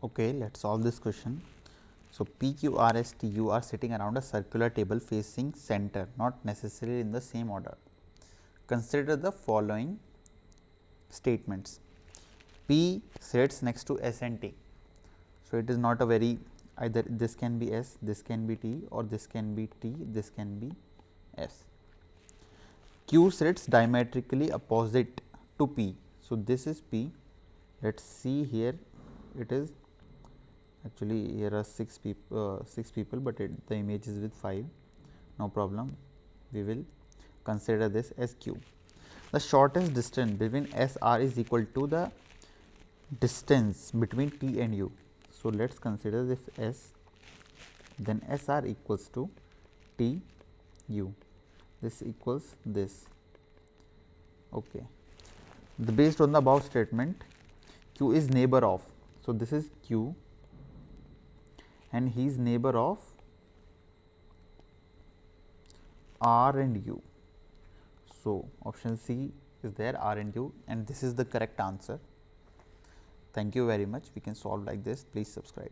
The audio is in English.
Okay, let's solve this question. So, P, Q, R, S, T, U are sitting around a circular table facing center, not necessarily in the same order. Consider the following statements. P sits next to S and T. So, it is not a very, either this can be S, this can be T, or this can be T, this can be S. Q sits diametrically opposite to P. So, this is P. Let us see here, it is actually here are 6 people, but the image is with 5. No problem. We will consider this as Q. The shortest distance between S R is equal to the distance between T and U. So, let us consider this S, then S R equals to T U, this equals this. Okay. Based on the above statement, Q is neighbor of. So, this is Q and he is neighbor of R and U. So, option C is there, R and U, and this is the correct answer. Thank you very much. We can solve like this. Please subscribe.